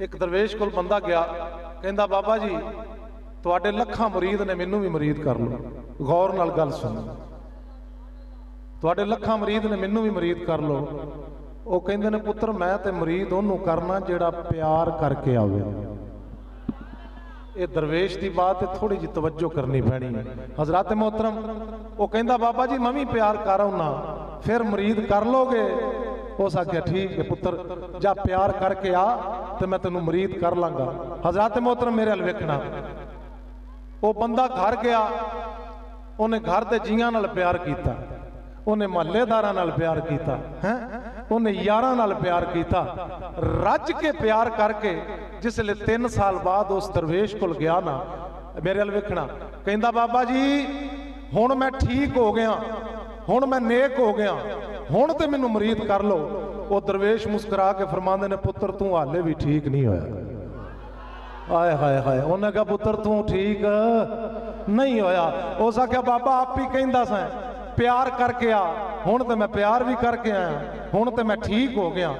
एक दरवेश कोल बंदा गया, कहंदा बाबा जी तुहाडे लखां मुरीद ने, मैनू भी मुरीद कर लो। गौर नाल गल सुन, तुहाडे लखां मुरीद ने, मैनू भी मुरीद कर लो। वो कहंदे ने पुत्र मैं ते मुरीद ओनू करना जिहड़ा प्यार करके आवे। ये दरवेश की बात है, थोड़ी जी तवज्जो करनी पैनी है हजरत मोहतरम। वो कहंदा बाबा जी मैं भी प्यार कर आउना, फिर मुरीद कर लोगे? उस आख्या ठीक है पुत्र, जा प्यार करके आ तो मैं तेनू मुरीद कर लांगा। हजरत मोहतरम मेरे अल वेखना, वो बंदा घर गया, उन्हें घर के जियां नाल प्यार किया, उन्हें महल्लेदारां नाल प्यार किया, हैं उन्हें यारां नाल प्यार किया, रज के प्यार करके जिसले 3 साल बाद उस दरवेश कोल गया ना, मेरे अल वेखना, कहंदा बाबा जी हुण मैं ठीक हो गया, हुण मैं नेक हो गया, हुण ते मैनू मुरीद कर लो। वो दरवेश मुस्कुरा के फरमांदे ने पुत्र तू हाले भी ठीक नहीं होया। आए हाय हाय, उन्हें कहा पुत्र तू ठीक नहीं होया। उस आख्या बाबा आप ही कहंदा सा प्यार करके आ, हुण ते मैं प्यार भी करके आया, हुण ते मैं ठीक हो गया,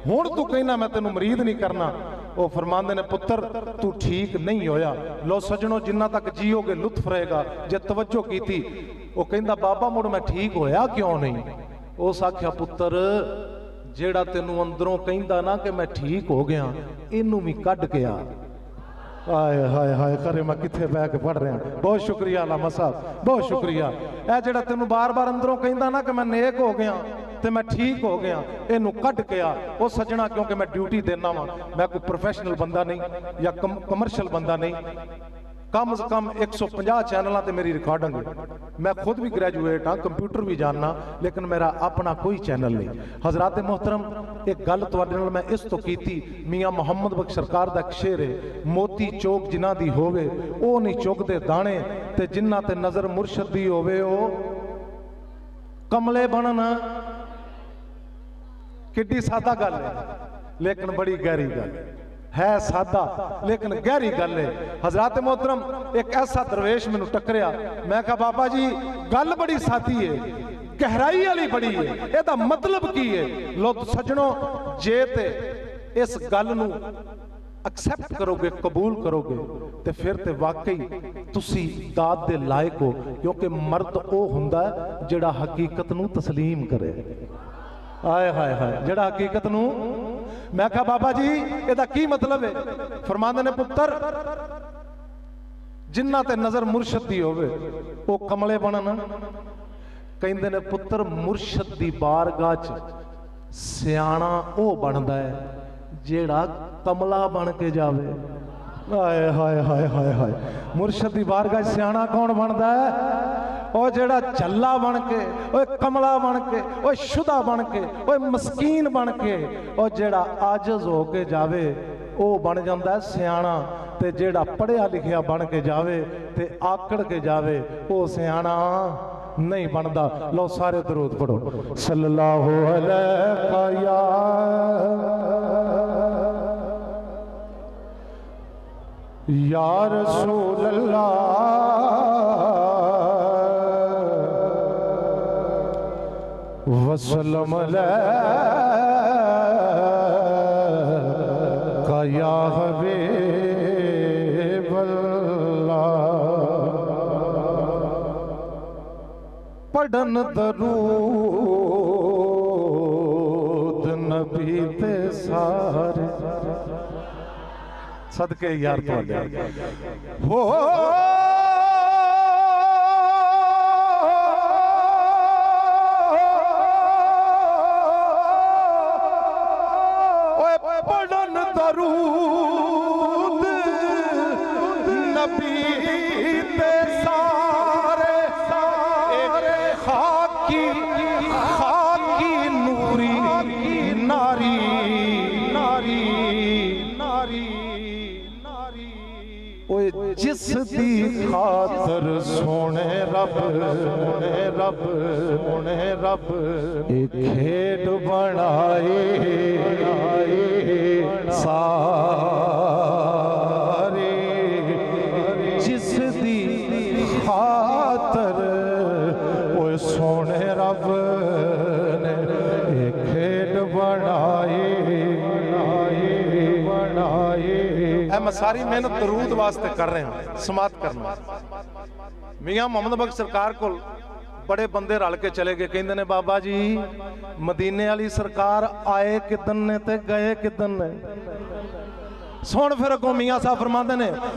हुण तू कहना मैं तेनू मुरीद नहीं करना। वो फरमांदे ने पुत्र तू ठीक नहीं होया। लो सजनों जिन्ना तक जीओगे लुत्फ रहेगा जे तवज्जो की थी। वो कहंदा बाबा मुड़ मैं ठीक होया क्यों नहीं? उस आख्या पुत्र जेड़ा तेनू अंदरों कहंदा ना कि मैं ठीक हो गया, इनू भी कढ़ के आ। आए हाय हाय करे मैं किथे बह के पढ़ रहा। बहुत शुक्रिया अलामा साहब, बहुत शुक्रिया। ए जेड़ा तेनू बार बार अंदरों कहंदा ना कि मैं नेक हो गया ते मैं ठीक हो गया, इनू कढ़ के आ। वो सजना क्योंकि मैं ड्यूटी देना वा, मैं कोई प्रोफेशनल बंदा नहीं या कमर्शियल बंदा नहीं। कम से कम 150 चैनलों पर मेरी रिकॉर्डिंग है। मैं खुद भी ग्रेजुएट हाँ, कंप्यूटर भी जानना, लेकिन मेरा अपना कोई चैनल नहीं। हजरात मोहतरम एक गल तुहाडे नाल मैं इस तो कीती, मियाँ मुहम्मद बख्श सरकार दा एक शेर है, मोती चोक जिन्हां दी होवे ओ नहीं चुगदे दाने, ते जिन्हां ते नज़र मुर्शद दी होवे ओ कमले बनन। किड्डी सादा गल है लेकिन बड़ी गहरी गल है, सादा लेकिन गहरी गल है। हजरात मोहतरम एक ऐसा दरवेश मैनू टकरिया, मैं कहा बाबा जी गल बड़ी सादी है, गहराई वाली बड़ी है, ਇਹਦਾ मतलब की है? लो सजनों जे ते इस गल नू एक्सेप्ट करोगे, कबूल करोगे, तो फिर तो वाकई तुसी दाद दे लायक हो, क्योंकि मर्द वो हुंदा जिहड़ा हकीकत नू तस्लीम करे। आए हाय हाय, जिहड़ा हकीकत नू। मैं कहा बाबा जी ਇਹਦਾ की मतलब है? फरमांदे ने पुत्र जिन्ना ते नजर मुर्शद दी होवे वो कमले बनन। कहंदे ने पुत्र मुर्शद दी बारगाह च सियाणा वो बनदा है जेड़ा कमला बन के जावे। हाय हाय हाय हाय हाय, मुर्शद दी बारगाह सियाणा कौन बनदा है? ਉਹ ਜਿਹੜਾ ਚੱਲਾ ਬਣ ਕੇ, ਉਹ ਕਮਲਾ ਬਣ ਕੇ, ਉਹ ਸ਼ੁਦਾ ਬਣ ਕੇ, ਉਹ ਮਸਕੀਨ ਬਣ ਕੇ, ਉਹ ਜਿਹੜਾ ਆਜਜ਼ ਹੋ ਕੇ ਜਾਵੇ ਉਹ ਬਣ ਜਾਂਦਾ ਸਿਆਣਾ, ਤੇ ਜਿਹੜਾ ਪੜ੍ਹਿਆ ਲਿਖਿਆ ਬਣ ਕੇ ਜਾਵੇ ਤੇ ਆਕੜ ਕੇ ਜਾਵੇ ਉਹ ਸਿਆਣਾ नहीं बनता। लो सारे दरूद पढ़ो सल्लल्लाहु अलैहि या रसूल अल्लाह वसल्लम अलैका या हबीब पढ़न दरूद नबी ते सारे सदके यार तुहाडे हो। पढ़न दरूद नबी ते सारे खाकी खाकी नूरी नारी नारी नारी नारी ओए जिस दी खातर सोने रब एक खेड बनाए सारे जिस दी खातर ओए सोने रब ने एक खेड बनाए बनाए ਇਹ ਮੈਂ ਸਾਰੀ ਮਿਹਨਤ ਦਰੂਦ ਵਾਸਤੇ ਕਰ ਰਿਹਾ, ਸਮਾਤ ਕਰਨਾ। ਮੀਆਂ ਮੁਹੰਮਦ ਬਖਸ਼ ਸਰਕਾਰ ਕੋਲ ਬੜੇ ਬੰਦੇ ਰਲ ਕੇ ਚਲੇ ਗਏ, ਕਹਿੰਦੇ ਨੇ ਬਾਬਾ ਜੀ ਮਦੀਨੇ ਵਾਲੀ ਸਰਕਾਰ ਆਏ ਕਿਦਨ ਨੇ ਤੇ ਗਏ ਕਿਦਨ ਨੇ। ਸੁਣ ਫਿਰ ਅੱਗੋਂ ਮੀਆਂ ਸਾਹਿਬ ਫਰਮਾਉਂਦੇ ਨੇ